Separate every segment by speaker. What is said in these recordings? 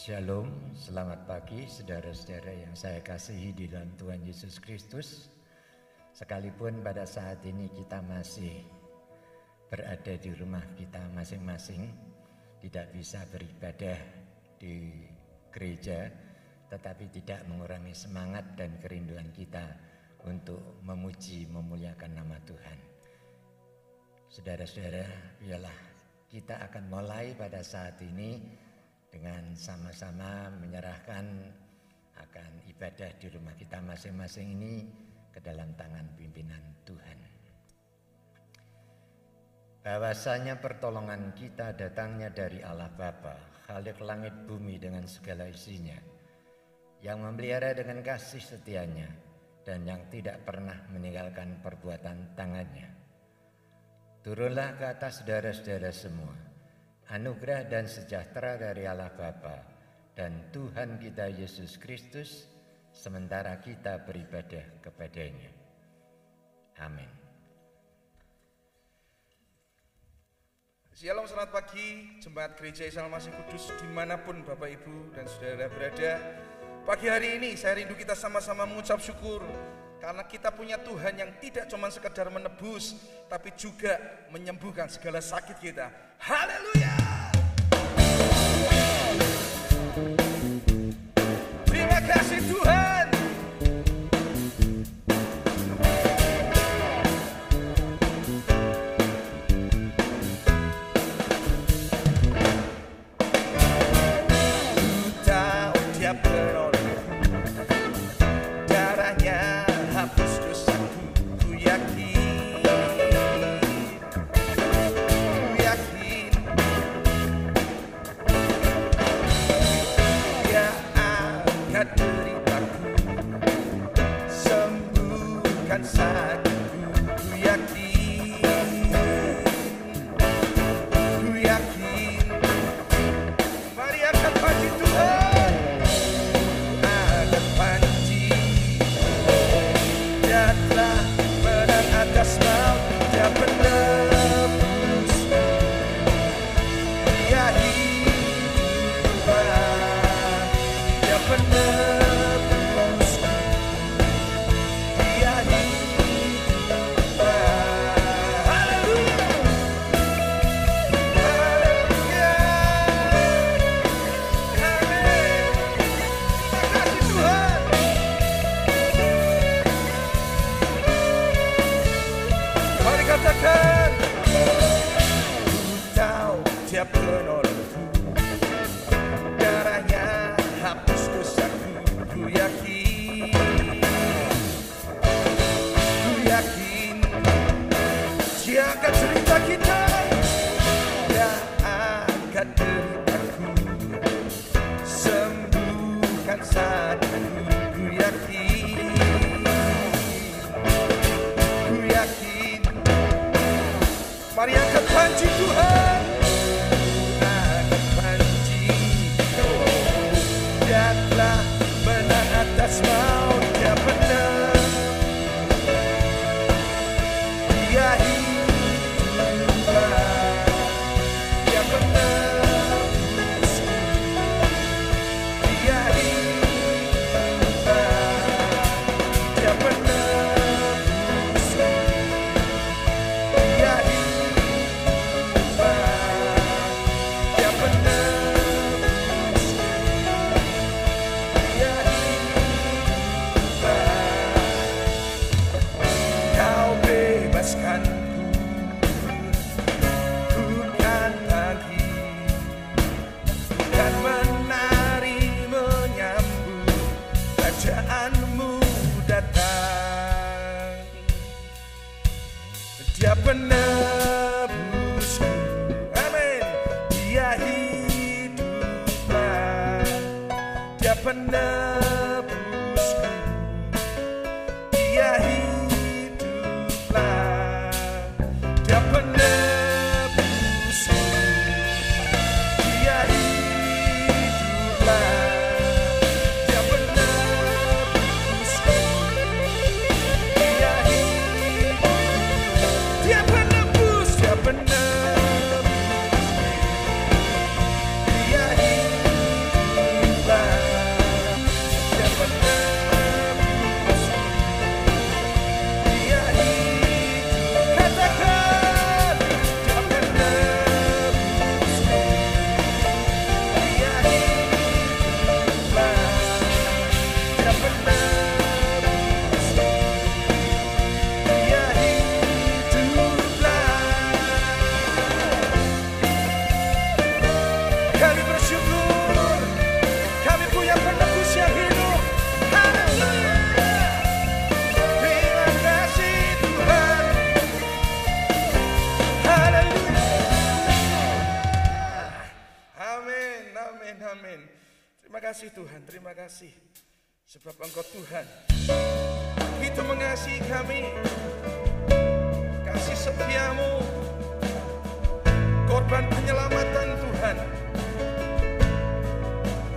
Speaker 1: Shalom, selamat pagi saudara-saudara yang saya kasihi di dalam Tuhan Yesus Kristus. Sekalipun pada saat ini kita masih berada di rumah kita masing-masing, tidak bisa beribadah di gereja, tetapi tidak mengurangi semangat dan kerinduan kita untuk memuji, memuliakan nama Tuhan. Saudara-saudara, biarlah kita akan mulai pada saat ini dengan sama-sama menyerahkan akan ibadah di rumah kita masing-masing ini ke dalam tangan pimpinan Tuhan. Bahwasanya pertolongan kita datangnya dari Allah Bapa, Khalik langit bumi dengan segala isinya, yang memelihara dengan kasih setianya dan yang tidak pernah meninggalkan perbuatan tangannya. Turunlah ke atas saudara-saudara semua anugerah dan sejahtera dari Allah Bapa dan Tuhan kita Yesus Kristus sementara kita beribadah kepadanya. Amin.
Speaker 2: Shalom, selamat pagi Jemaat Gereja Isa Al-Masih Kudus dimanapun Bapak Ibu dan Saudara berada. Pagi hari ini saya rindu kita sama-sama mengucap syukur karena kita punya Tuhan yang tidak cuma sekedar menebus, tapi juga menyembuhkan segala sakit kita. Haleluya! Terima kasih Tuhan. Ku tahu Dia beroleh, darahnya hapus dosaku, ku yakin, Dia angkat deritaku, sembuhkan sakitku, ku yakin, mari angkat panji Tuhan, angkat panji. Dia telah menang atas maut, Dia penebus, Dia hidup, Dia penebus, Dia hidup. Haleluya, haleluya, amin. Terima kasih Tuhan. Mari katakan, ku tahu Dia penolongku, darahnya hapus dosaku, ku yakin, Dia akan cerita kita, Dia angkat deritaku, sembuhkan sakitku, ku yakin, mari angkat panji Tuhan. Dia penebusku, amin. Dia hiduplah, Dia penebusku, Dia hiduplah, Dia penebusku, Dia hiduplah, Dia penebusku, Dia hiduplah, Dia penebus, Dia penebus, Dia hiduplah, Dia penebus, Dia hidup. Katakan, Dia penebus, Dia hiduplah, Dia penebus, Dia hiduplah. Kami bersyukur, kami punya penebus yang hidup. Haleluya. Terima kasih Tuhan. Haleluya. Amin, amin, amin. Terima kasih Tuhan, terima kasih. Sebab Engkau Tuhan begitu mengasihi kami. Kasih setiamu, korban penyelamatan Tuhan.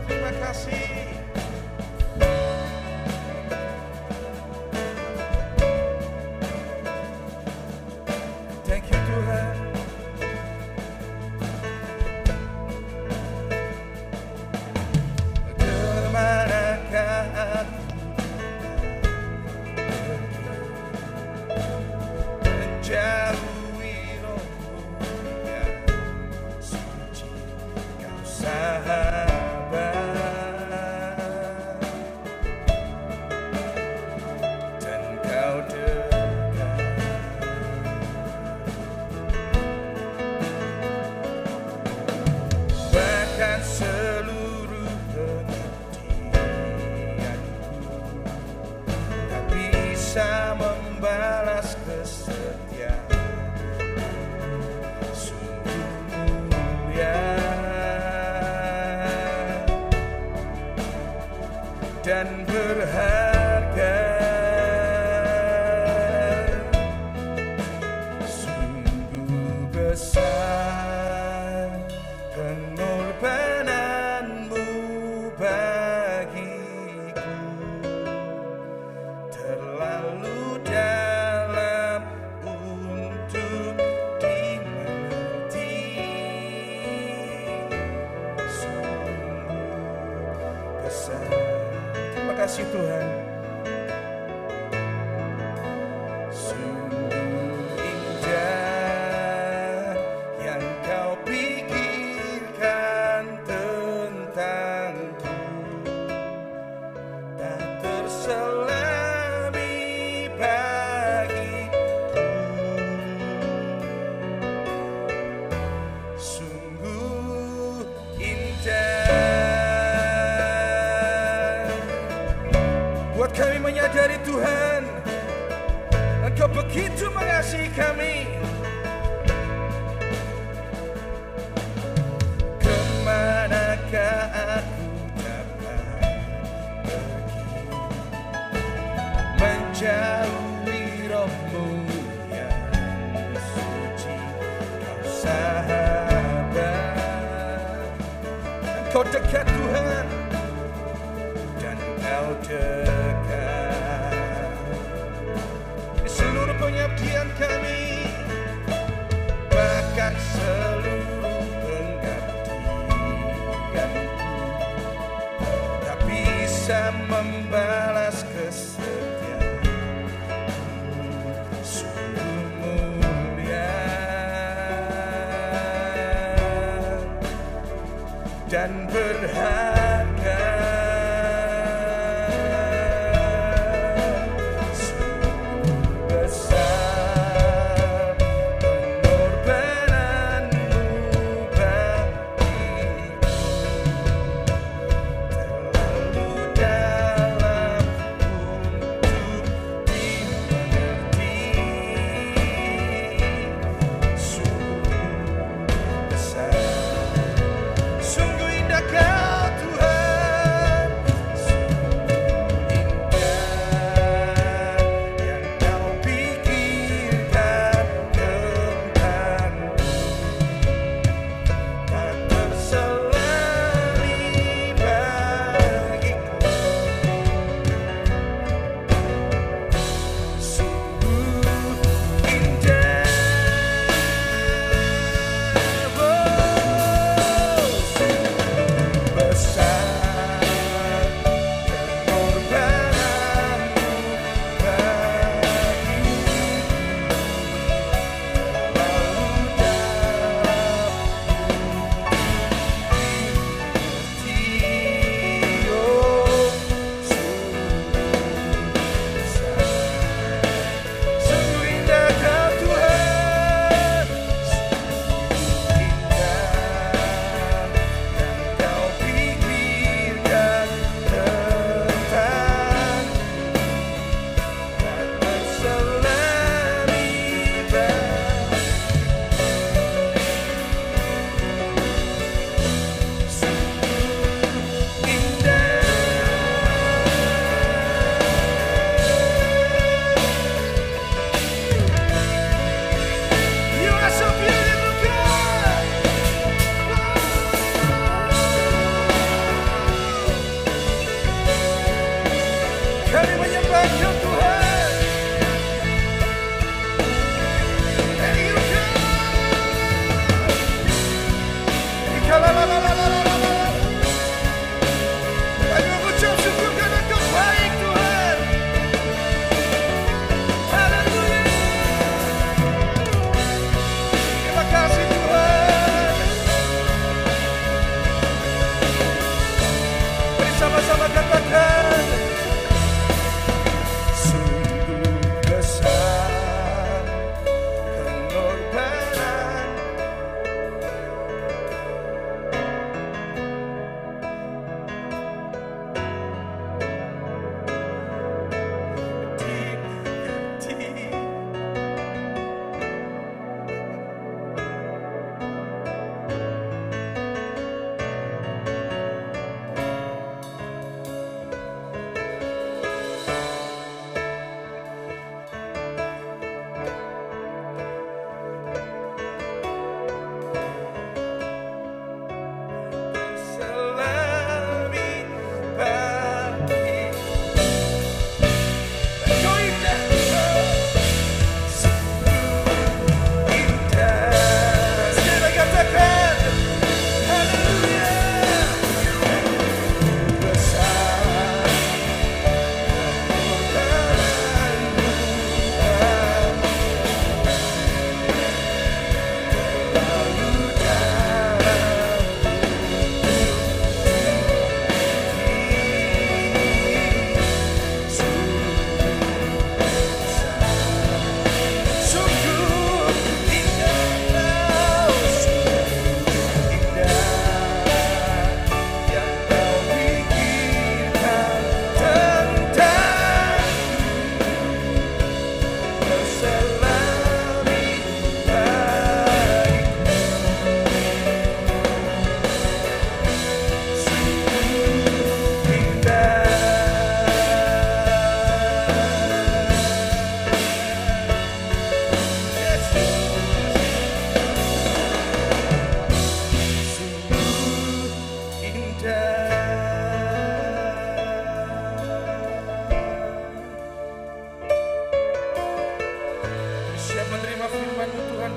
Speaker 2: Terima kasih. Thank you Tuhan. Kemanakah aku menjauhi rohmu yang suci, Kau sahabat, dan Kau dekat. Bahkan seluruh pengabdianku tak bisa membalas kesetiaan. Sungguh mulia dan berharga. Sungguh besar pengorbananmu bagiku, terlalu dalam untuk dimengerti. Sungguh besar. Terima kasih Tuhan. Sungguh indah yang Kau pikirkan tentangku, tak terselami bagiku. Sungguh indah buat kami menyadari Tuhan, Engkau begitu mengasihi kami. Kemanakah aku dapat pergi menjauhi rohmu yang suci, Kau sahabat, Kau dekat Tuhan, dan Kau dekat. Di seluruh pengabdian kami, bahkan seluruh pengabdianku tak bisa membalas kesetiaan. Sungguh mulia dan berharga. Sungguh besar pengorbananmu bagiku, terlalu dalam untuk dimengerti.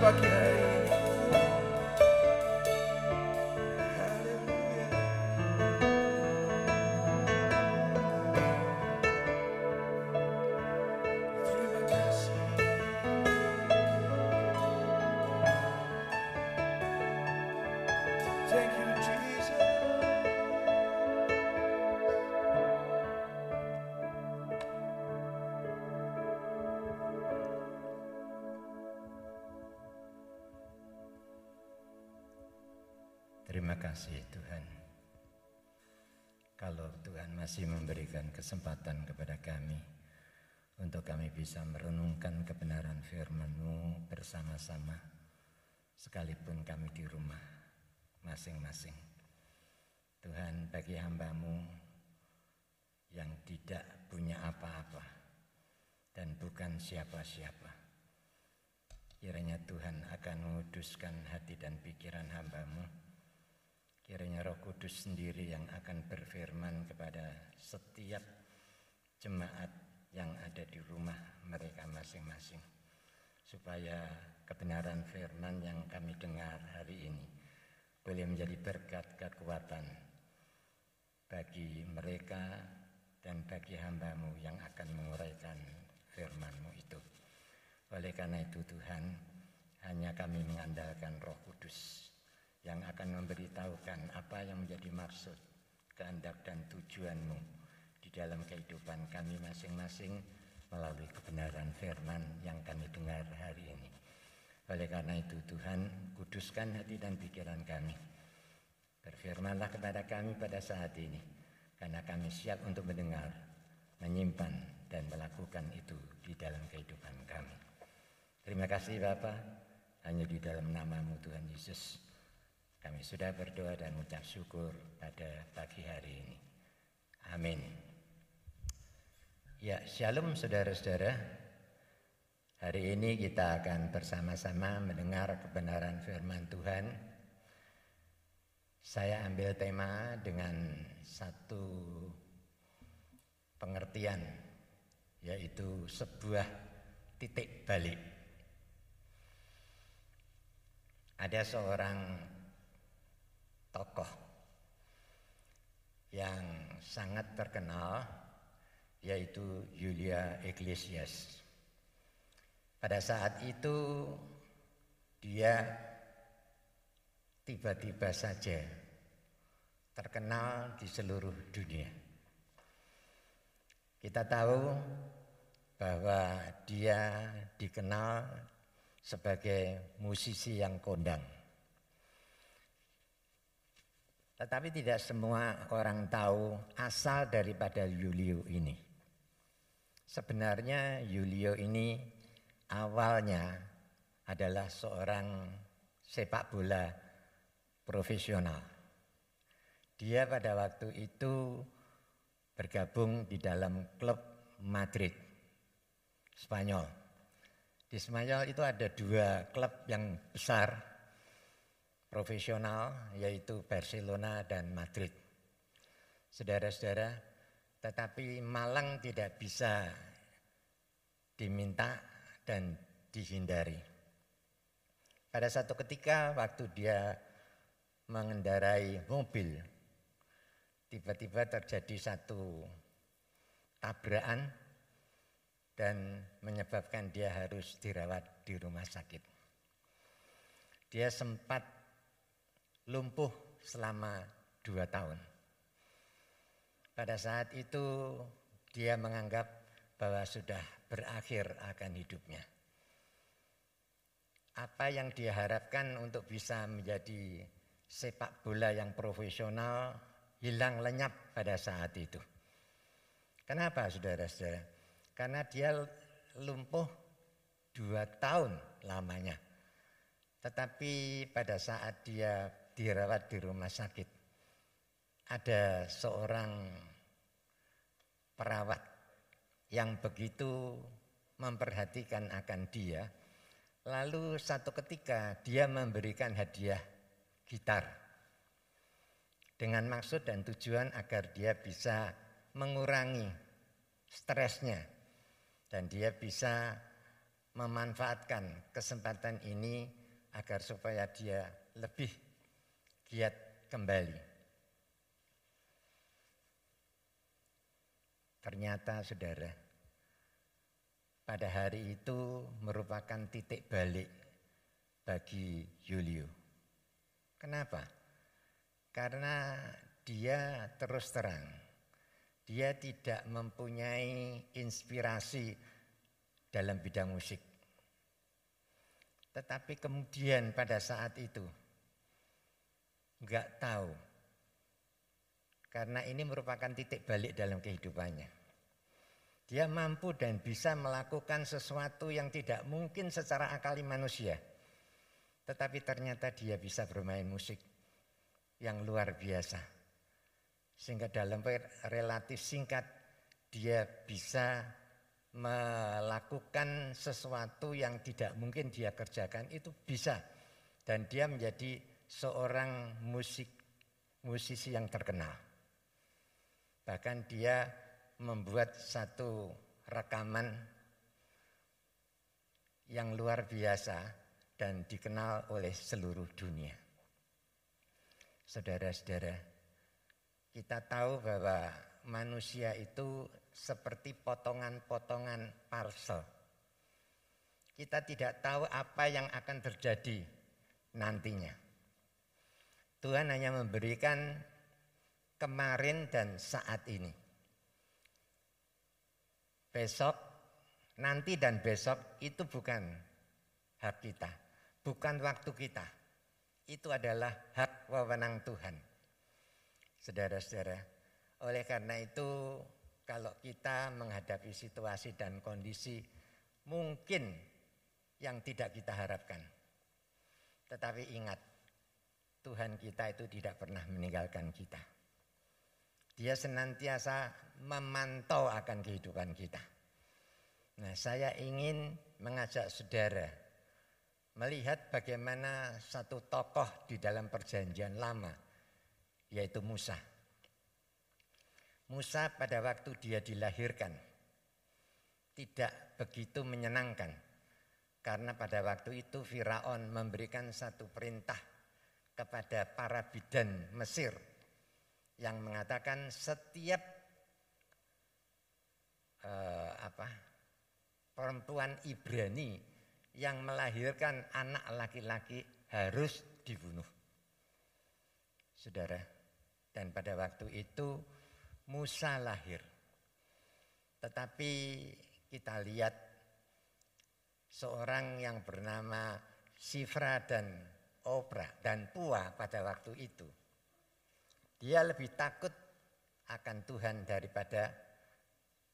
Speaker 2: pagi hari ini. Haleluya. Terima kasih. Thank you, Jesus.
Speaker 1: Terima kasih Tuhan. Kalau Tuhan masih memberikan kesempatan kepada kami untuk kami bisa merenungkan kebenaran firman-Mu bersama-sama, sekalipun kami di rumah masing-masing. Tuhan, bagi hamba-Mu yang tidak punya apa-apa dan bukan siapa-siapa, kiranya Tuhan akan menguduskan hati dan pikiran hamba-Mu. Kiranya Roh Kudus sendiri yang akan berfirman kepada setiap jemaat yang ada di rumah mereka masing-masing, supaya kebenaran firman yang kami dengar hari ini boleh menjadi berkat kekuatan bagi mereka dan bagi hamba-Mu yang akan menguraikan firman-Mu itu. Oleh karena itu Tuhan, hanya kami mengandalkan Roh Kudus yang akan memberitahukan apa yang menjadi maksud, kehendak dan tujuan-Mu di dalam kehidupan kami masing-masing melalui kebenaran firman yang kami dengar hari ini. Oleh karena itu Tuhan, kuduskan hati dan pikiran kami. Berfirmanlah kepada kami pada saat ini, karena kami siap untuk mendengar, menyimpan dan melakukan itu di dalam kehidupan kami. Terima kasih Bapa, hanya di dalam nama-Mu Tuhan Yesus kami sudah berdoa dan mengucap syukur pada pagi hari ini. Amin. Ya, shalom saudara-saudara. Hari ini kita akan bersama-sama mendengar kebenaran firman Tuhan. Saya ambil tema dengan satu pengertian, yaitu sebuah titik balik. Ada seorang tokoh yang sangat terkenal, yaitu Julia Iglesias. Pada saat itu dia tiba-tiba saja terkenal di seluruh dunia. Kita tahu bahwa dia dikenal sebagai musisi yang kondang. Tetapi tidak semua orang tahu asal daripada Julio ini. Sebenarnya Julio ini awalnya adalah seorang sepak bola profesional. Dia pada waktu itu bergabung di dalam klub Madrid, Spanyol. Di Spanyol itu ada dua klub yang besar profesional, yaitu Barcelona dan Madrid. Saudara-saudara, tetapi Malang tidak bisa diminta dan dihindari. Pada satu ketika waktu dia mengendarai mobil, tiba-tiba terjadi satu tabrakan dan menyebabkan dia harus dirawat di rumah sakit. Dia sempat lumpuh selama 2 tahun. Pada saat itu dia menganggap bahwa sudah berakhir akan hidupnya. Apa yang dia harapkan untuk bisa menjadi sepak bola yang profesional hilang lenyap pada saat itu. Kenapa saudara-saudara? Karena dia lumpuh 2 tahun lamanya. Tetapi pada saat dia dirawat di rumah sakit, ada seorang perawat yang begitu memperhatikan akan dia. Lalu satu ketika dia memberikan hadiah gitar dengan maksud dan tujuan agar dia bisa mengurangi stresnya dan dia bisa memanfaatkan kesempatan ini agar supaya dia lebih giat kembali. Ternyata saudara, pada hari itu merupakan titik balik bagi Yulio. Kenapa? Karena dia terus terang, dia tidak mempunyai inspirasi dalam bidang musik. Tetapi kemudian pada saat itu enggak tahu, karena ini merupakan titik balik dalam kehidupannya. Dia mampu dan bisa melakukan sesuatu yang tidak mungkin secara akali manusia. Tetapi ternyata dia bisa bermain musik yang luar biasa. Sehingga dalam relatif singkat dia bisa melakukan sesuatu yang tidak mungkin dia kerjakan, itu bisa. Dan dia menjadi seorang musisi yang terkenal. Bahkan dia membuat satu rekaman yang luar biasa dan dikenal oleh seluruh dunia. Saudara-saudara, kita tahu bahwa manusia itu seperti potongan-potongan parsel. Kita tidak tahu apa yang akan terjadi nantinya. Tuhan hanya memberikan kemarin dan saat ini. Besok, nanti dan besok itu bukan hak kita, bukan waktu kita. Itu adalah hak wewenang Tuhan. Saudara-saudara, oleh karena itu kalau kita menghadapi situasi dan kondisi mungkin yang tidak kita harapkan. Tetapi ingat, Tuhan kita itu tidak pernah meninggalkan kita. Dia senantiasa memantau akan kehidupan kita. Nah, saya ingin mengajak saudara melihat bagaimana satu tokoh di dalam perjanjian lama, yaitu Musa. Musa pada waktu dia dilahirkan tidak begitu menyenangkan, karena pada waktu itu Firaun memberikan satu perintah kepada para bidan Mesir yang mengatakan setiap perempuan Ibrani yang melahirkan anak laki-laki harus dibunuh. Saudara, dan pada waktu itu Musa lahir. Tetapi kita lihat seorang yang bernama Sifra dan Opra dan Pua pada waktu itu, dia lebih takut akan Tuhan daripada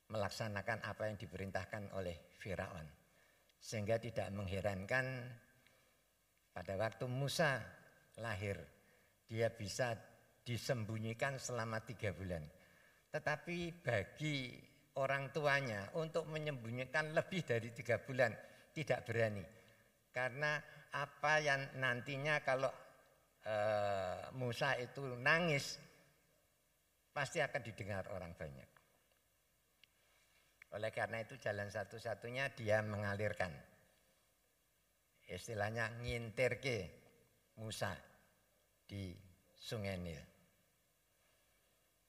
Speaker 1: melaksanakan apa yang diperintahkan oleh Firaun. Sehingga tidak mengherankan pada waktu Musa lahir, dia bisa disembunyikan selama 3 bulan. Tetapi bagi orang tuanya untuk menyembunyikan lebih dari 3 bulan tidak berani. Karena apa yang nantinya kalau Musa itu nangis pasti akan didengar orang banyak. Oleh karena itu jalan satu-satunya dia mengalirkan, istilahnya ngintirke Musa di Sungai Nil.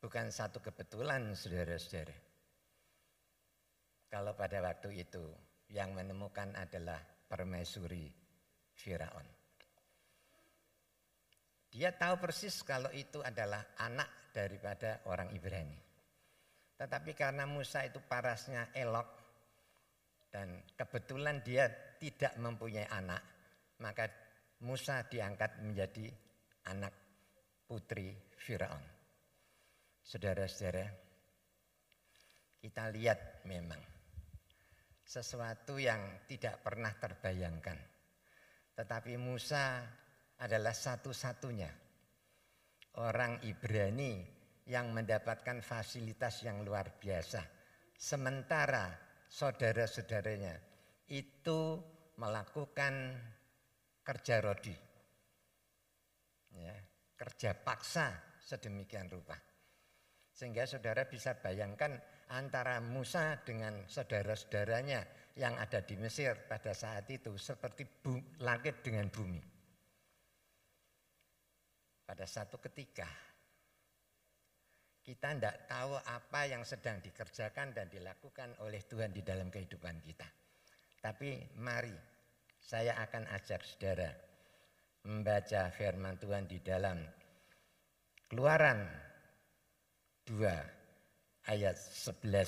Speaker 1: Bukan satu kebetulan, saudara-saudara. Kalau pada waktu itu yang menemukan adalah permaisuri Firaun. Dia tahu persis kalau itu adalah anak daripada orang Ibrani. Tetapi karena Musa itu parasnya elok dan kebetulan dia tidak mempunyai anak, maka Musa diangkat menjadi anak putri Firaun. Saudara-saudara, kita lihat memang sesuatu yang tidak pernah terbayangkan. Tetapi Musa adalah satu-satunya orang Ibrani yang mendapatkan fasilitas yang luar biasa. Sementara saudara-saudaranya itu melakukan kerja rodi, ya, kerja paksa sedemikian rupa. Sehingga saudara bisa bayangkan antara Musa dengan saudara-saudaranya yang ada di Mesir pada saat itu seperti langit dengan bumi. Pada satu ketika kita tidak tahu apa yang sedang dikerjakan dan dilakukan oleh Tuhan di dalam kehidupan kita. Tapi mari saya akan ajak saudara membaca firman Tuhan di dalam Keluaran 2 ayat 11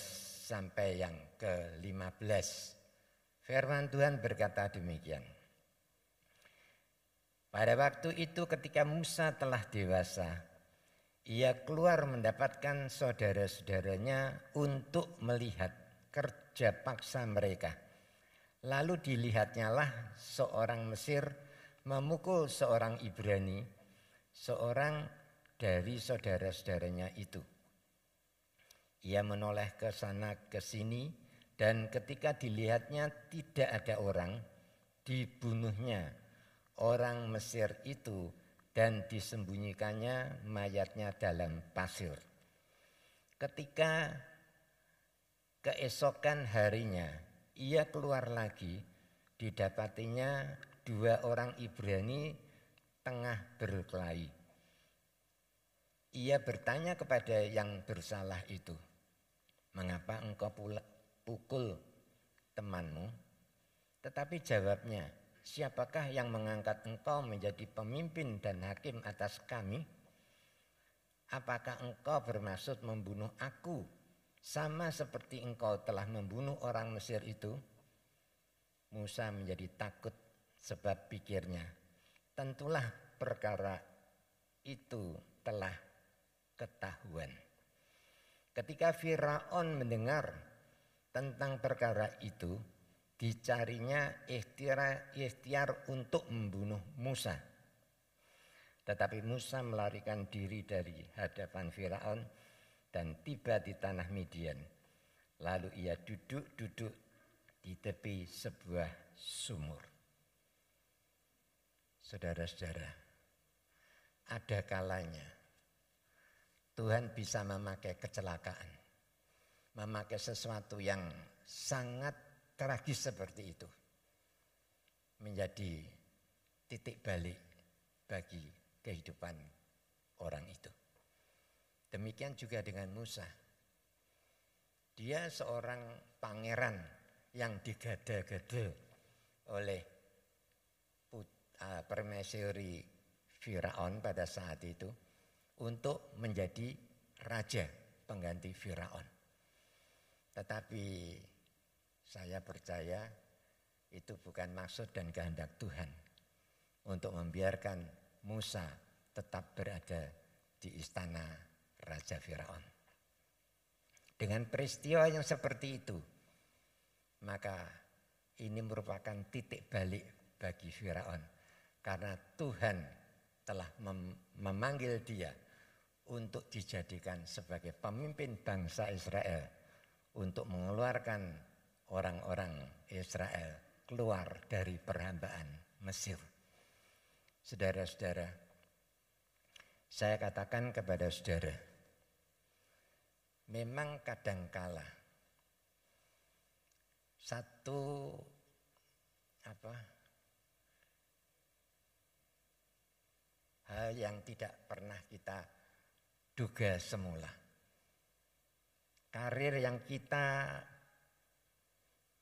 Speaker 1: sampai yang ke-15. Firman Tuhan berkata demikian. Pada waktu itu ketika Musa telah dewasa, ia keluar mendapatkan saudara-saudaranya untuk melihat kerja paksa mereka. Lalu dilihatnyalah seorang Mesir memukul seorang Ibrani, seorang dari saudara-saudaranya itu. Ia menoleh ke sana ke sini dan ketika dilihatnya tidak ada orang, dibunuhnya orang Mesir itu dan disembunyikannya mayatnya dalam pasir. Ketika keesokan harinya ia keluar lagi, didapatinya 2 orang Ibrani tengah berkelahi. Ia bertanya kepada yang bersalah itu, "Mengapa engkau pukul temanmu?" Tetapi jawabnya, "Siapakah yang mengangkat engkau menjadi pemimpin dan hakim atas kami? Apakah engkau bermaksud membunuh aku sama seperti engkau telah membunuh orang Mesir itu?" Musa menjadi takut sebab pikirnya, tentulah perkara itu telah ketahuan. Ketika Firaun mendengar tentang perkara itu, dicarinya ikhtiar untuk membunuh Musa. Tetapi Musa melarikan diri dari hadapan Firaun dan tiba di tanah Midian. Lalu ia duduk-duduk di tepi sebuah sumur. Saudara-saudara, ada kalanya Tuhan bisa memakai kecelakaan, memakai sesuatu yang sangat tragis seperti itu menjadi titik balik bagi kehidupan orang itu. Demikian juga dengan Musa. Dia seorang pangeran yang digada-gada oleh permaisuri Firaun pada saat itu untuk menjadi raja pengganti Firaun. Tetapi saya percaya itu bukan maksud dan kehendak Tuhan untuk membiarkan Musa tetap berada di istana Raja Firaun. Dengan peristiwa yang seperti itu, maka ini merupakan titik balik bagi Firaun, karena Tuhan telah memanggil dia untuk dijadikan sebagai pemimpin bangsa Israel untuk mengeluarkan orang-orang Israel keluar dari perhambaan Mesir. Saudara-saudara, saya katakan kepada saudara, memang kadangkala satu hal yang tidak pernah kita duga semula. Karir yang kita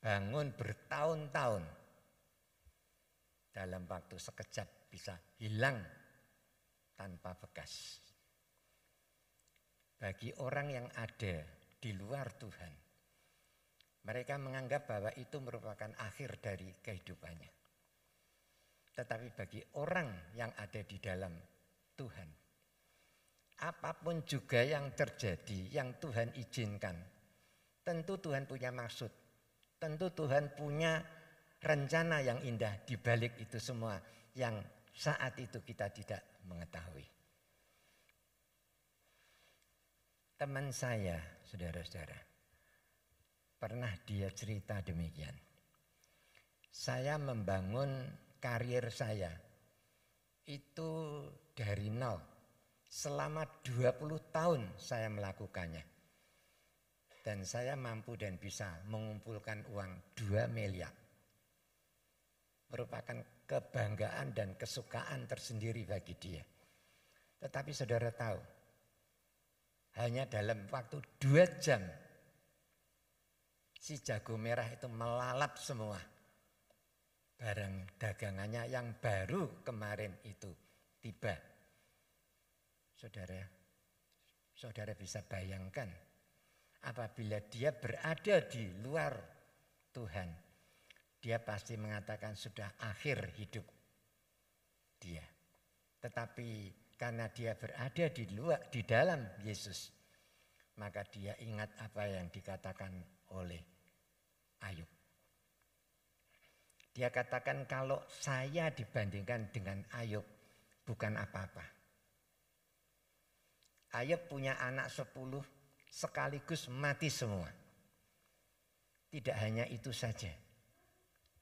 Speaker 1: bangun bertahun-tahun dalam waktu sekejap bisa hilang tanpa bekas. Bagi orang yang ada di luar Tuhan, mereka menganggap bahwa itu merupakan akhir dari kehidupannya. Tetapi bagi orang yang ada di dalam Tuhan, apapun juga yang terjadi, yang Tuhan izinkan, tentu Tuhan punya maksud. Tentu Tuhan punya rencana yang indah di balik itu semua yang saat itu kita tidak mengetahui. Teman saya, saudara-saudara, pernah dia cerita demikian. Saya membangun karir saya itu dari nol. Selama 20 tahun saya melakukannya. Dan saya mampu dan bisa mengumpulkan uang 2 miliar. Merupakan kebanggaan dan kesukaan tersendiri bagi dia. Tetapi saudara tahu, hanya dalam waktu 2 jam, si jago merah itu melalap semua barang dagangannya yang baru kemarin itu tiba. Saudara bisa bayangkan, apabila dia berada di luar Tuhan, dia pasti mengatakan sudah akhir hidup dia. Tetapi karena dia berada di dalam Yesus, maka dia ingat apa yang dikatakan oleh Ayub. Dia katakan, kalau saya dibandingkan dengan Ayub bukan apa-apa. Ayub punya anak 10 sekaligus mati semua. Tidak hanya itu saja.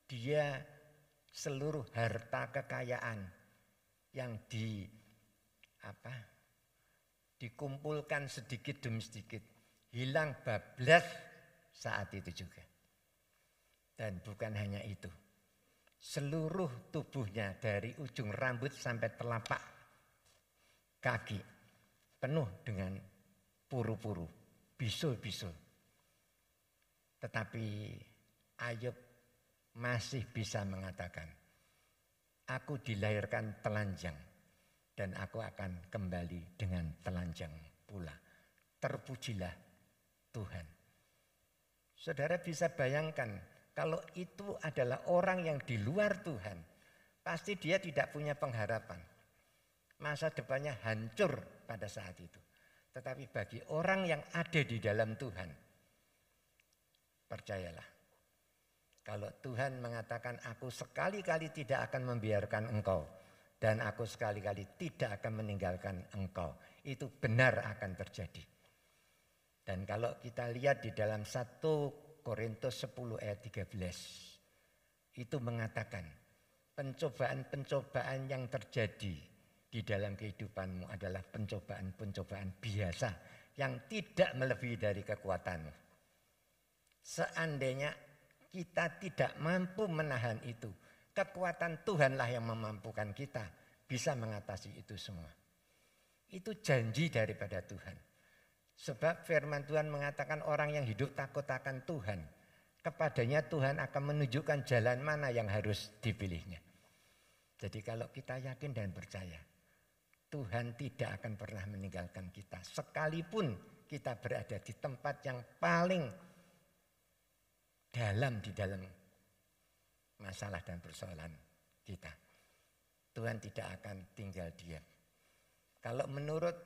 Speaker 1: Dia seluruh harta kekayaan yang dikumpulkan sedikit demi sedikit hilang bablas saat itu juga. Dan bukan hanya itu. Seluruh tubuhnya dari ujung rambut sampai telapak kaki penuh dengan puru-puru, bisul-bisul. Tetapi Ayub masih bisa mengatakan, aku dilahirkan telanjang dan aku akan kembali dengan telanjang pula. Terpujilah Tuhan. Saudara bisa bayangkan, kalau itu adalah orang yang di luar Tuhan, pasti dia tidak punya pengharapan. Masa depannya hancur pada saat itu. Tetapi bagi orang yang ada di dalam Tuhan, percayalah, kalau Tuhan mengatakan aku sekali-kali tidak akan membiarkan engkau dan aku sekali-kali tidak akan meninggalkan engkau, itu benar akan terjadi. Dan kalau kita lihat di dalam 1 Korintus 10 ayat 13, itu mengatakan pencobaan-pencobaan yang terjadi di dalam kehidupanmu adalah pencobaan-pencobaan biasa yang tidak melebihi dari kekuatanmu. Seandainya kita tidak mampu menahan itu, kekuatan Tuhanlah yang memampukan kita bisa mengatasi itu semua. Itu janji daripada Tuhan. Sebab firman Tuhan mengatakan orang yang hidup takut akan Tuhan, kepadanya Tuhan akan menunjukkan jalan mana yang harus dipilihnya. Jadi kalau kita yakin dan percaya, Tuhan tidak akan pernah meninggalkan kita. Sekalipun kita berada di tempat yang paling dalam di dalam masalah dan persoalan kita, Tuhan tidak akan tinggal diam. Kalau menurut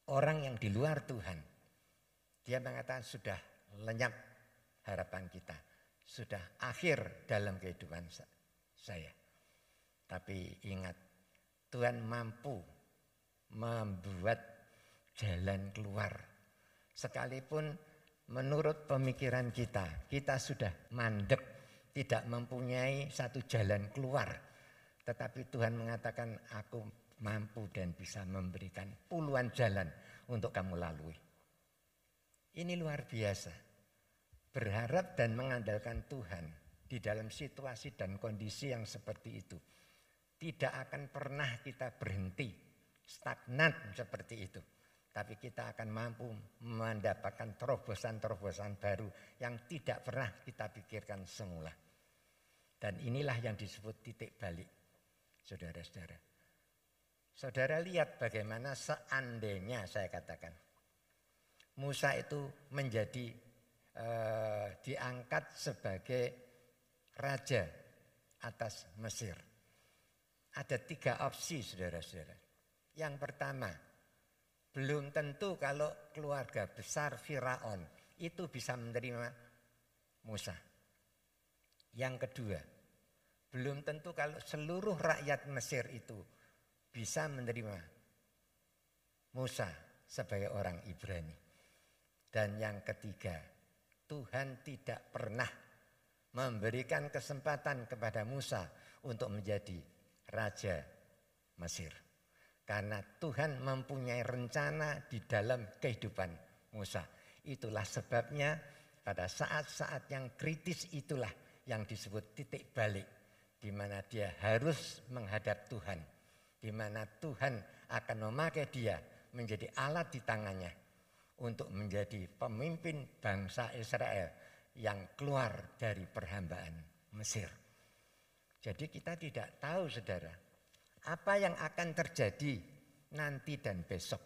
Speaker 1: orang yang di luar Tuhan, dia mengatakan sudah lenyap harapan kita, sudah akhir dalam kehidupan saya. Tapi ingat, Tuhan mampu membuat jalan keluar. Sekalipun menurut pemikiran kita sudah mandek, tidak mempunyai satu jalan keluar. Tetapi Tuhan mengatakan, aku mampu dan bisa memberikan puluhan jalan untuk kamu lalui. Ini luar biasa. Berharap dan mengandalkan Tuhan di dalam situasi dan kondisi yang seperti itu. Tidak akan pernah kita berhenti, stagnan seperti itu. Tapi kita akan mampu mendapatkan terobosan-terobosan baru yang tidak pernah kita pikirkan semula. Dan inilah yang disebut titik balik, saudara-saudara. Saudara lihat bagaimana seandainya saya katakan, Musa itu menjadi diangkat sebagai raja atas Mesir. Ada 3 opsi, saudara-saudara. Yang pertama, belum tentu kalau keluarga besar Firaun itu bisa menerima Musa. Yang kedua, belum tentu kalau seluruh rakyat Mesir itu bisa menerima Musa sebagai orang Ibrani. Dan yang ketiga, Tuhan tidak pernah memberikan kesempatan kepada Musa untuk menjadi Raja Mesir. Karena Tuhan mempunyai rencana di dalam kehidupan Musa. Itulah sebabnya pada saat-saat yang kritis itulah yang disebut titik balik, di mana dia harus menghadap Tuhan, di mana Tuhan akan memakai dia menjadi alat di tangannya untuk menjadi pemimpin bangsa Israel yang keluar dari perhambaan Mesir. Jadi kita tidak tahu, saudara, apa yang akan terjadi nanti dan besok,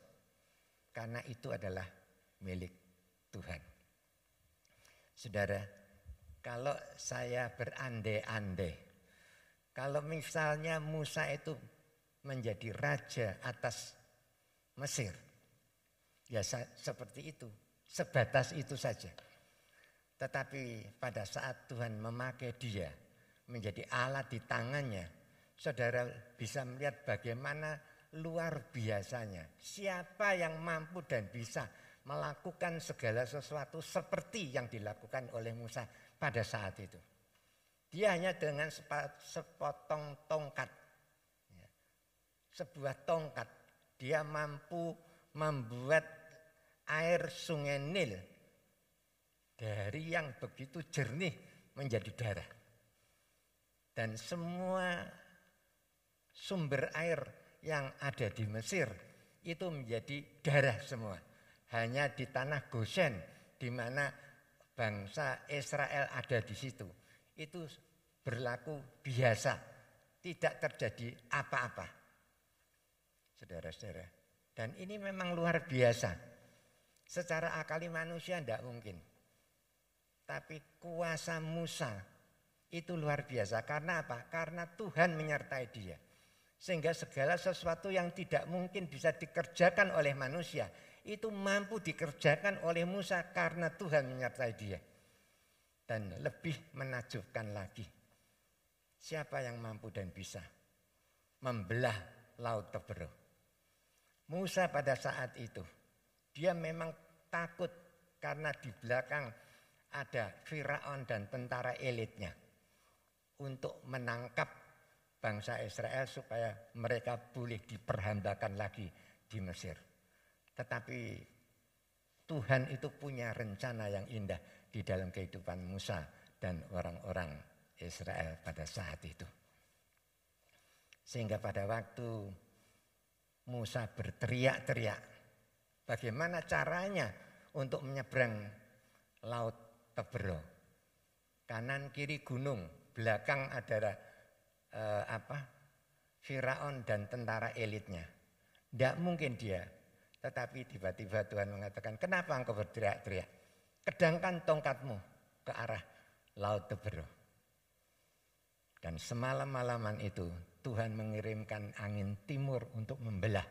Speaker 1: karena itu adalah milik Tuhan. Saudara, kalau saya berandai-andai, kalau misalnya Musa itu menjadi raja atas Mesir, ya seperti itu, sebatas itu saja. Tetapi pada saat Tuhan memakai dia menjadi alat di tangannya, saudara bisa melihat bagaimana luar biasanya. Siapa yang mampu dan bisa melakukan segala sesuatu seperti yang dilakukan oleh Musa pada saat itu. Dia hanya dengan sepotong tongkat, sebuah tongkat, dia mampu membuat air sungai Nil dari yang begitu jernih menjadi darah. Dan semua sumber air yang ada di Mesir itu menjadi darah semua. Hanya di tanah Goshen, di mana bangsa Israel ada di situ, itu berlaku biasa, tidak terjadi apa-apa, saudara-saudara. Dan ini memang luar biasa. Secara akali manusia tidak mungkin. Tapi kuasa Musa itu luar biasa. Karena apa? Karena Tuhan menyertai dia. Sehingga segala sesuatu yang tidak mungkin bisa dikerjakan oleh manusia, itu mampu dikerjakan oleh Musa karena Tuhan menyertai dia. Dan lebih menakjubkan lagi, siapa yang mampu dan bisa membelah laut Teberau? Musa pada saat itu, dia memang takut karena di belakang ada Firaun dan tentara elitnya untuk menangkap bangsa Israel supaya mereka boleh diperhambakan lagi di Mesir. Tetapi Tuhan itu punya rencana yang indah di dalam kehidupan Musa dan orang-orang Israel pada saat itu. Sehingga pada waktu Musa berteriak-teriak, bagaimana caranya untuk menyeberang laut Teberau? Kanan kiri gunung, belakang adalah Firaun dan tentara elitnya. Tidak mungkin dia. Tetapi tiba-tiba Tuhan mengatakan, kenapa engkau berteriak-teriak? Kedangkan tongkatmu ke arah laut Teberau. Dan semalam-malaman itu Tuhan mengirimkan angin timur untuk membelah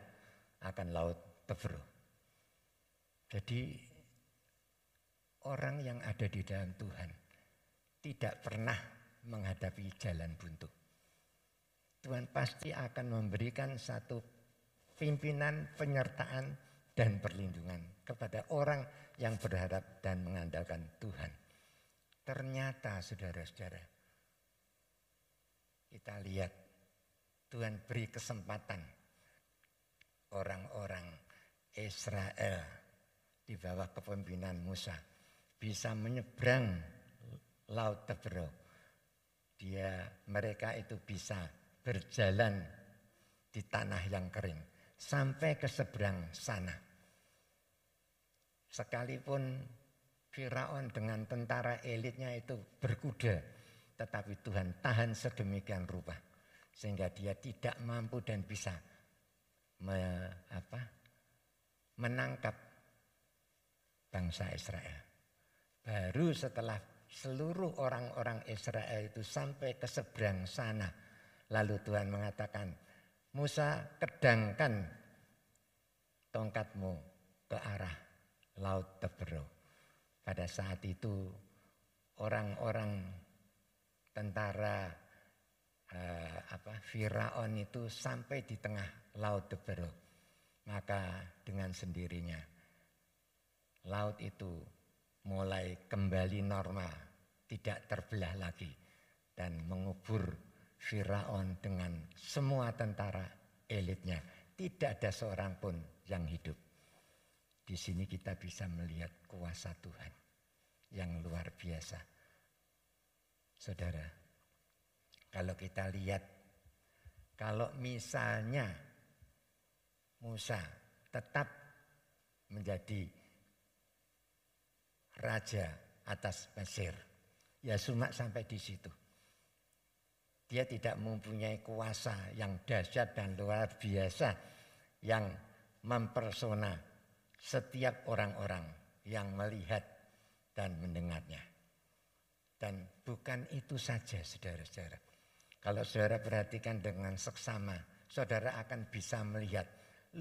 Speaker 1: akan laut Teberau. Jadi orang yang ada di dalam Tuhan tidak pernah menghadapi jalan buntu. Tuhan pasti akan memberikan satu pimpinan, penyertaan, dan perlindungan kepada orang yang berharap dan mengandalkan Tuhan. Ternyata saudara-saudara, kita lihat Tuhan beri kesempatan orang-orang Israel di bawah kepemimpinan Musa bisa menyeberang laut Teberau. Mereka itu bisa berjalan di tanah yang kering sampai ke seberang sana. Sekalipun Firaun dengan tentara elitnya itu berkuda, tetapi Tuhan tahan sedemikian rupa sehingga dia tidak mampu dan bisa menangkap bangsa Israel. Baru setelah seluruh orang-orang Israel itu sampai ke seberang sana, lalu Tuhan mengatakan, Musa, kedangkan tongkatmu ke arah laut Teberau. Pada saat itu orang-orang tentara Firaun itu sampai di tengah laut Teberau. Maka dengan sendirinya laut itu mulai kembali normal, tidak terbelah lagi dan mengubur Firaun dengan semua tentara elitnya. Tidak ada seorang pun yang hidup. Di sini kita bisa melihat kuasa Tuhan yang luar biasa. Saudara, kalau kita lihat, kalau misalnya Musa tetap menjadi raja atas Mesir, ya cuma sampai di situ. Dia tidak mempunyai kuasa yang dahsyat dan luar biasa yang mempersona setiap orang-orang yang melihat dan mendengarnya. Dan bukan itu saja, saudara-saudara. Kalau saudara perhatikan dengan seksama, saudara akan bisa melihat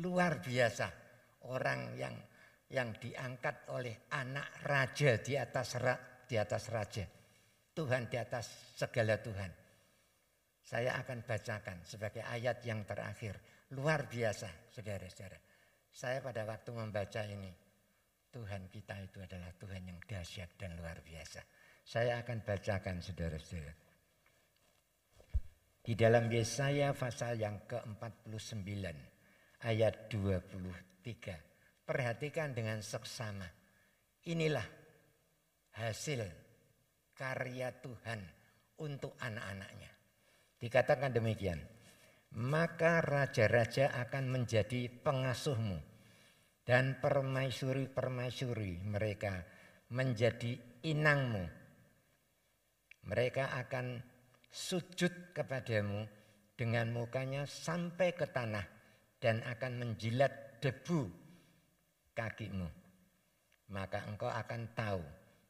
Speaker 1: luar biasa orang yang diangkat oleh anak raja di atas raja. Tuhan di atas segala Tuhan. Saya akan bacakan sebagai ayat yang terakhir. Luar biasa, saudara-saudara. Saya pada waktu membaca ini, Tuhan kita itu adalah Tuhan yang dahsyat dan luar biasa. Saya akan bacakan, saudara-saudara. Di dalam Yesaya pasal yang ke-49, ayat 23. Perhatikan dengan seksama. Inilah hasil karya Tuhan untuk anak-anaknya. Dikatakan demikian, maka raja-raja akan menjadi pengasuhmu dan permaisuri-permaisuri mereka menjadi inangmu. Mereka akan sujud kepadamu dengan mukanya sampai ke tanah dan akan menjilat debu kakimu. Maka engkau akan tahu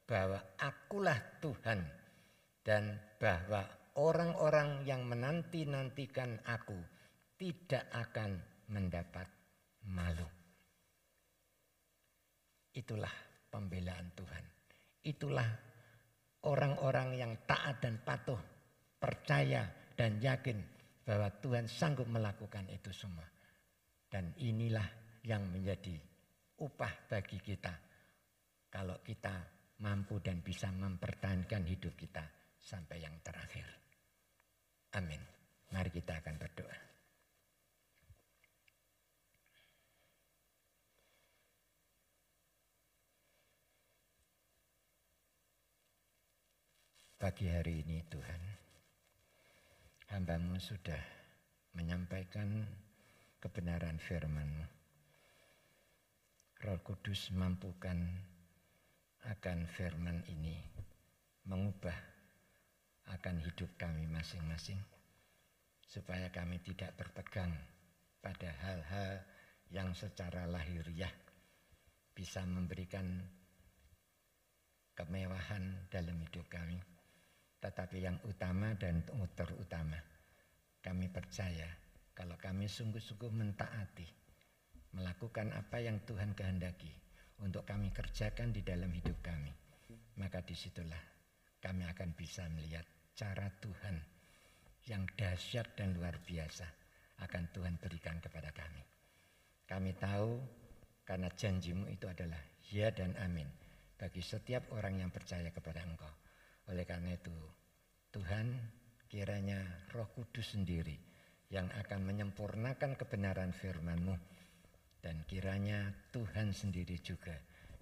Speaker 1: bahwa akulah Tuhan dan bahwa orang-orang yang menanti-nantikan aku tidak akan mendapat malu. Itulah pembelaan Tuhan. Itulah orang-orang yang taat dan patuh, percaya dan yakin bahwa Tuhan sanggup melakukan itu semua. Dan inilah yang menjadi upah bagi kita kalau kita mampu dan bisa mempertahankan hidup kita sampai yang terakhir. Amin. Mari kita akan berdoa. Pagi hari ini Tuhan, hamba-Mu sudah menyampaikan kebenaran firman-Mu. Roh Kudus mampukan akan firman ini mengubah akan hidup kami masing-masing, supaya kami tidak berpegang pada hal-hal yang secara lahiriah bisa memberikan kemewahan dalam hidup kami. Tetapi yang utama dan terutama, kami percaya kalau kami sungguh-sungguh mentaati, melakukan apa yang Tuhan kehendaki untuk kami kerjakan di dalam hidup kami, maka disitulah kami akan bisa melihat cara Tuhan yang dahsyat dan luar biasa akan Tuhan berikan kepada kami. Kami tahu karena janji-Mu itu adalah ya dan amin bagi setiap orang yang percaya kepada Engkau. Oleh karena itu Tuhan, kiranya Roh Kudus sendiri yang akan menyempurnakan kebenaran firman-Mu, dan kiranya Tuhan sendiri juga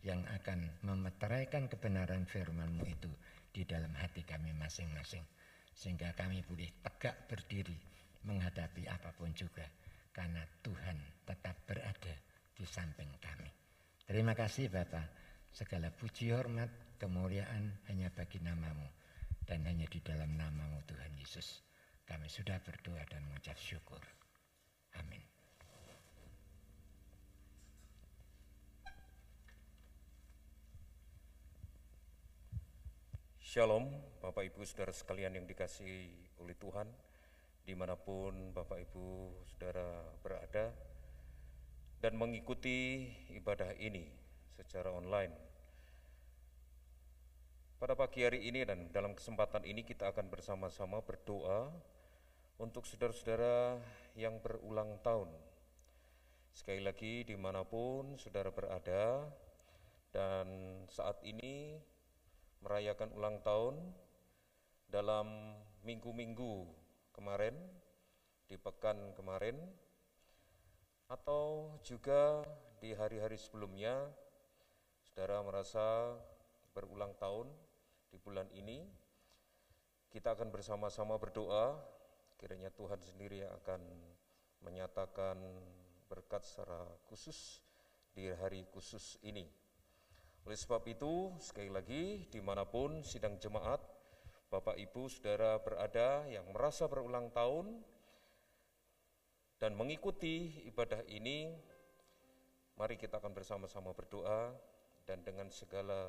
Speaker 1: yang akan memeteraikan kebenaran firman-Mu itu di dalam hati kami masing-masing, sehingga kami boleh tegak berdiri menghadapi apapun juga, karena Tuhan tetap berada di samping kami. Terima kasih Bapa, segala puji hormat kemuliaan hanya bagi nama-Mu, dan hanya di dalam nama-Mu Tuhan Yesus kami sudah berdoa dan mengucap syukur. Amin.
Speaker 3: Shalom Bapak Ibu Saudara sekalian yang dikasihi oleh Tuhan, dimanapun Bapak Ibu Saudara berada dan mengikuti ibadah ini secara online. Pada pagi hari ini dan dalam kesempatan ini kita akan bersama-sama berdoa untuk saudara-saudara yang berulang tahun. Sekali lagi dimanapun saudara berada dan saat ini merayakan ulang tahun dalam minggu-minggu kemarin, di pekan kemarin, Atau juga di hari-hari sebelumnya, saudara merasa berulang tahun di bulan ini, kita akan bersama-sama berdoa, kiranya Tuhan sendiri yang akan menyatakan berkat secara khusus di hari khusus ini. Oleh sebab itu, sekali lagi, dimanapun sidang jemaat, Bapak Ibu Saudara berada yang merasa berulang tahun dan mengikuti ibadah ini, mari kita akan bersama-sama berdoa dan dengan segala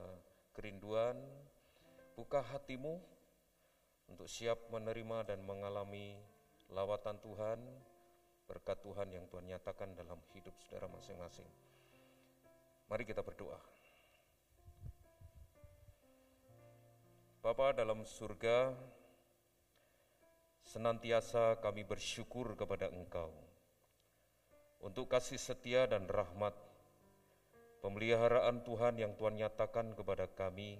Speaker 3: kerinduan, buka hatimu untuk siap menerima dan mengalami lawatan Tuhan, berkat Tuhan yang Tuhan nyatakan dalam hidup saudara masing-masing. Mari kita berdoa. Bapa dalam surga, senantiasa kami bersyukur kepada Engkau untuk kasih setia dan rahmat, pemeliharaan Tuhan yang Tuhan nyatakan kepada kami,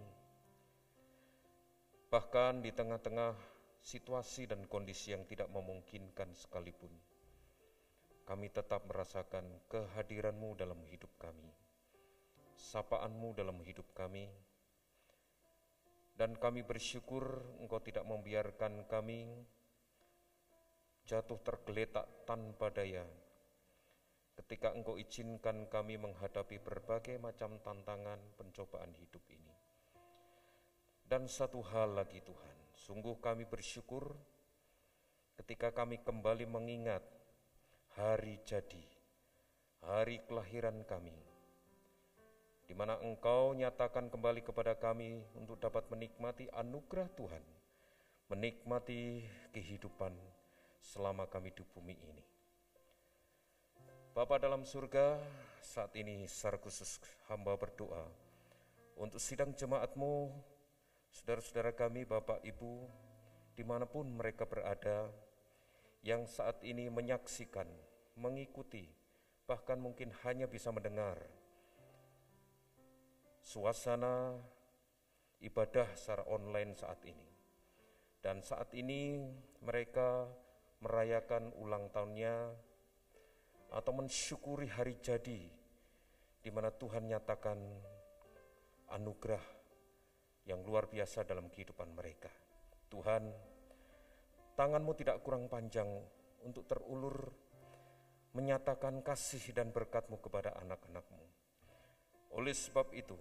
Speaker 3: bahkan di tengah-tengah situasi dan kondisi yang tidak memungkinkan sekalipun, kami tetap merasakan kehadiran-Mu dalam hidup kami, sapaan-Mu dalam hidup kami, dan kami bersyukur Engkau tidak membiarkan kami jatuh tergeletak tanpa daya ketika Engkau izinkan kami menghadapi berbagai macam tantangan pencobaan hidup ini. Dan satu hal lagi Tuhan, sungguh kami bersyukur ketika kami kembali mengingat hari jadi, hari kelahiran kami, di mana Engkau nyatakan kembali kepada kami untuk dapat menikmati anugerah Tuhan, menikmati kehidupan selama kami di bumi ini. Bapa dalam surga, saat ini secara khusus hamba berdoa untuk sidang jemaat-Mu, saudara-saudara kami, Bapak Ibu, dimanapun mereka berada, yang saat ini menyaksikan, mengikuti, bahkan mungkin hanya bisa mendengar suasana ibadah secara online saat ini. Dan saat ini mereka merayakan ulang tahunnya atau mensyukuri hari jadi di mana Tuhan nyatakan anugerah yang luar biasa dalam kehidupan mereka. Tuhan, tangan-Mu tidak kurang panjang untuk terulur menyatakan kasih dan berkat-Mu kepada anak-anak-Mu. Oleh sebab itu,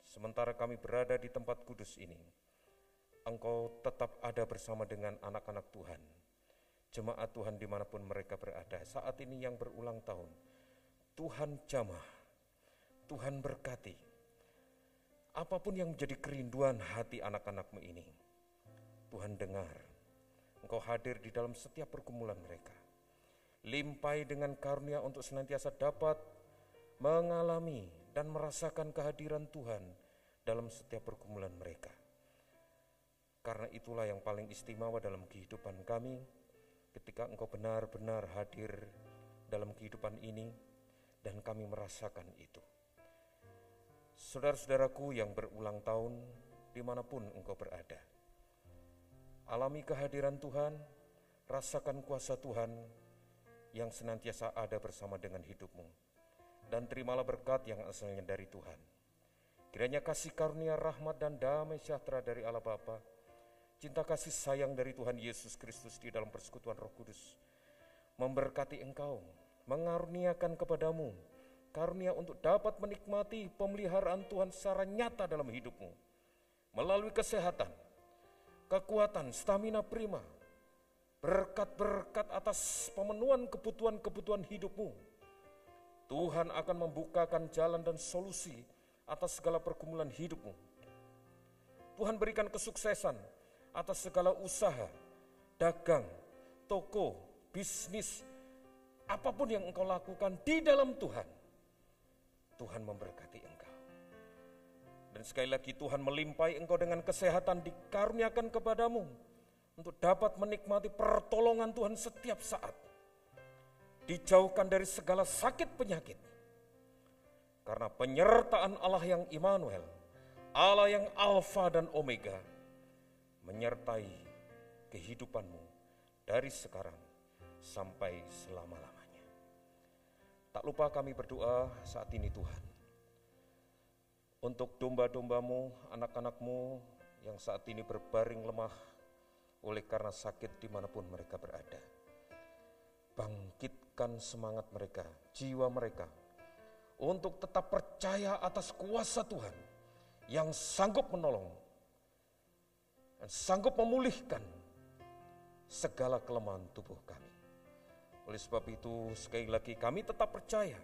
Speaker 3: sementara kami berada di tempat kudus ini, Engkau tetap ada bersama dengan anak-anak Tuhan, jemaat Tuhan dimanapun mereka berada. Saat ini yang berulang tahun, Tuhan jamah, Tuhan berkati. Apapun yang menjadi kerinduan hati anak-anak-Mu ini, Tuhan dengar. Engkau hadir di dalam setiap pergumulan mereka. Limpai dengan karunia untuk senantiasa dapat mengalami dan merasakan kehadiran Tuhan dalam setiap pergumulan mereka. Karena itulah yang paling istimewa dalam kehidupan kami, ketika Engkau benar-benar hadir dalam kehidupan ini, dan kami merasakan itu. Saudara-saudaraku yang berulang tahun, dimanapun engkau berada, alami kehadiran Tuhan, rasakan kuasa Tuhan yang senantiasa ada bersama dengan hidupmu, dan terimalah berkat yang asalnya dari Tuhan. Kiranya kasih karunia, rahmat, dan damai sejahtera dari Allah Bapa, cinta kasih sayang dari Tuhan Yesus Kristus di dalam persekutuan Roh Kudus, memberkati engkau, mengaruniakan kepadamu karunia untuk dapat menikmati pemeliharaan Tuhan secara nyata dalam hidupmu, melalui kesehatan, kekuatan, stamina prima, berkat-berkat atas pemenuhan kebutuhan-kebutuhan hidupmu. Tuhan akan membukakan jalan dan solusi atas segala pergumulan hidupmu. Tuhan berikan kesuksesan atas segala usaha, dagang, toko, bisnis, apapun yang engkau lakukan di dalam Tuhan. Tuhan memberkati engkau. Dan sekali lagi Tuhan melimpahi engkau dengan kesehatan, dikaruniakan kepadamu untuk dapat menikmati pertolongan Tuhan setiap saat. Dijauhkan dari segala sakit penyakit. Karena penyertaan Allah yang Immanuel, Allah yang Alfa dan Omega, menyertai kehidupanmu dari sekarang sampai selama-lamanya. Tak lupa kami berdoa saat ini Tuhan, untuk domba-dombamu, anak-anakmu yang saat ini berbaring lemah oleh karena sakit dimanapun mereka berada. Bangkitkan semangat mereka, jiwa mereka, untuk tetap percaya atas kuasa Tuhan yang sanggup menolong dan sanggup memulihkan segala kelemahan tubuh kami. Oleh sebab itu sekali lagi kami tetap percaya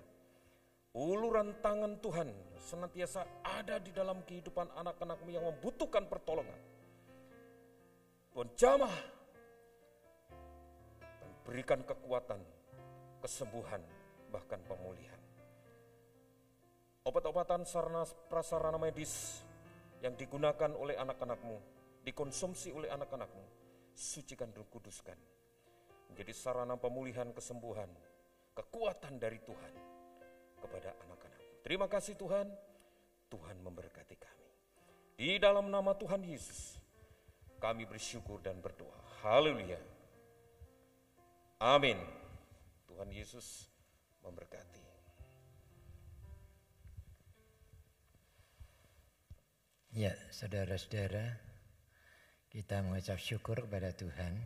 Speaker 3: uluran tangan Tuhan senantiasa ada di dalam kehidupan anak-anak-Mu yang membutuhkan pertolongan. Tuhan jamah dan berikan kekuatan, kesembuhan, bahkan pemulihan. Obat-obatan sarana prasarana medis yang digunakan oleh anak-anak-Mu, dikonsumsi oleh anak-anak-Mu, sucikan dan kuduskan, menjadi sarana pemulihan, kesembuhan, kekuatan dari Tuhan kepada anak-anak-Mu. Terima kasih Tuhan, Tuhan memberkati kami. Di dalam nama Tuhan Yesus, kami bersyukur dan berdoa. Haleluya. Amin. Tuhan Yesus memberkati.
Speaker 1: Ya, saudara-saudara, kita mengucap syukur kepada Tuhan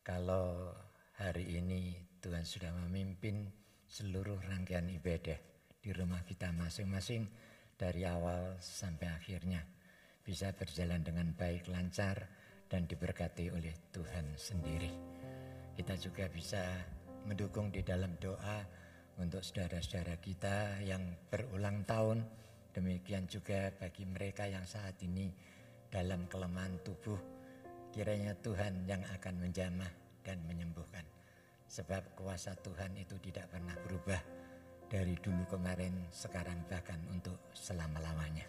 Speaker 1: kalau hari ini Tuhan sudah memimpin seluruh rangkaian ibadah di rumah kita masing-masing dari awal sampai akhirnya bisa berjalan dengan baik, lancar, dan diberkati oleh Tuhan sendiri. Kita juga bisa mendukung di dalam doa untuk saudara-saudara kita yang berulang tahun. Demikian juga bagi mereka yang saat ini dalam kelemahan tubuh, kiranya Tuhan yang akan menjamah dan menyembuhkan. Sebab kuasa Tuhan itu tidak pernah berubah dari dulu kemarin, sekarang, bahkan untuk selama-lamanya.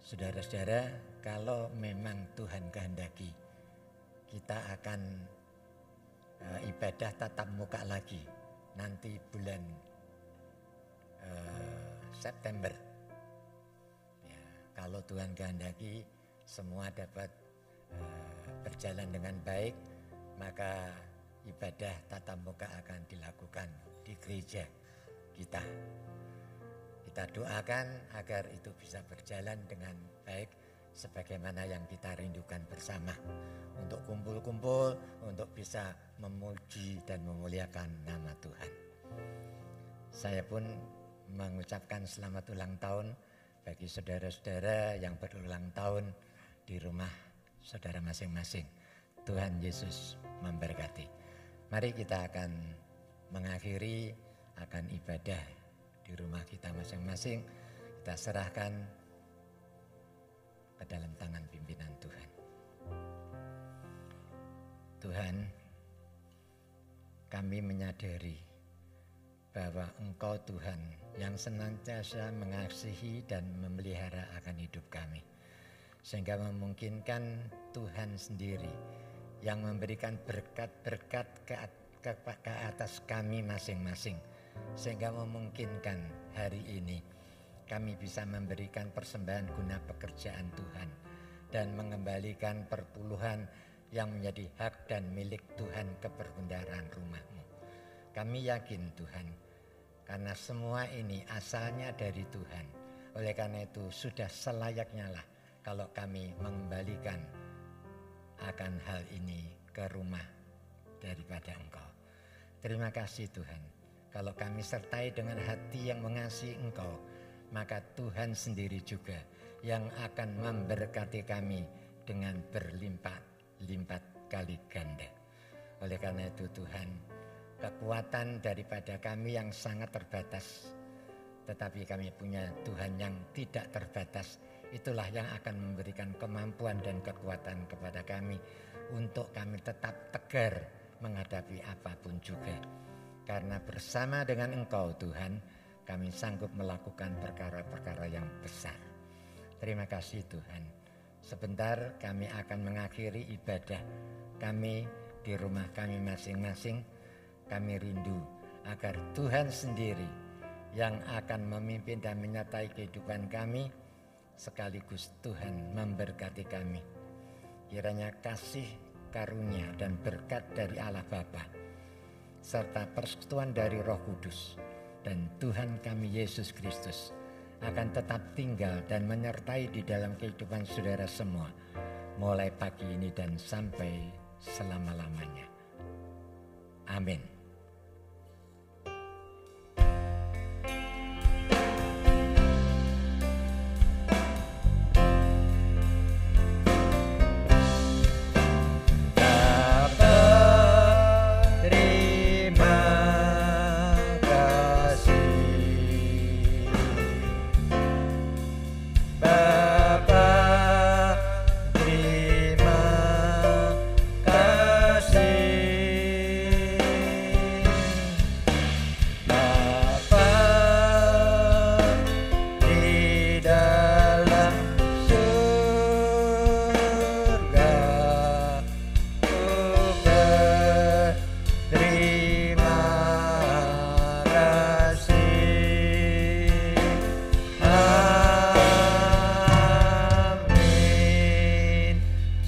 Speaker 1: Saudara-saudara, kalau memang Tuhan kehendaki, kita akan ibadah tatap muka lagi nanti bulan September. Ya, kalau Tuhan kehendaki semua dapat berjalan dengan baik, maka ibadah tatap muka akan dilakukan di gereja kita. Kita doakan agar itu bisa berjalan dengan baik sebagaimana yang kita rindukan bersama, untuk kumpul-kumpul, untuk bisa memuji dan memuliakan nama Tuhan. Saya pun mengucapkan selamat ulang tahun bagi saudara-saudara yang berulang tahun di rumah saudara masing-masing. Tuhan Yesus memberkati. Mari kita akan mengakhiri akan ibadah di rumah kita masing-masing. Kita serahkan ke dalam tangan pimpinan Tuhan. Tuhan, kami menyadari bahwa Engkau Tuhan yang senantiasa mengasihi dan memelihara akan hidup kami, sehingga memungkinkan Tuhan sendiri yang memberikan berkat-berkat ke atas kami masing-masing, sehingga memungkinkan hari ini kami bisa memberikan persembahan guna pekerjaan Tuhan dan mengembalikan perpuluhan yang menjadi hak dan milik Tuhan ke perbendaharaan rumah-Mu. Kami yakin Tuhan, karena semua ini asalnya dari Tuhan. Oleh karena itu sudah selayaknya lah kalau kami mengembalikan akan hal ini ke rumah daripada Engkau. Terima kasih Tuhan. Kalau kami sertai dengan hati yang mengasihi Engkau, maka Tuhan sendiri juga yang akan memberkati kami dengan berlimpah-limpah kali ganda. Oleh karena itu Tuhan, kekuatan daripada kami yang sangat terbatas, tetapi kami punya Tuhan yang tidak terbatas. Itulah yang akan memberikan kemampuan dan kekuatan kepada kami untuk kami tetap tegar menghadapi apapun juga. Karena bersama dengan Engkau Tuhan, kami sanggup melakukan perkara-perkara yang besar. Terima kasih Tuhan. Sebentar kami akan mengakhiri ibadah kami di rumah kami masing-masing. Kami rindu agar Tuhan sendiri yang akan memimpin dan menyertai kehidupan kami, sekaligus Tuhan memberkati kami. Kiranya kasih karunia dan berkat dari Allah Bapa serta persekutuan dari Roh Kudus dan Tuhan kami Yesus Kristus akan tetap tinggal dan menyertai di dalam kehidupan saudara semua, mulai pagi ini dan sampai selama-lamanya. Amin.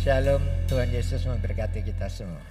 Speaker 1: Shalom, Tuhan Yesus memberkati kita semua.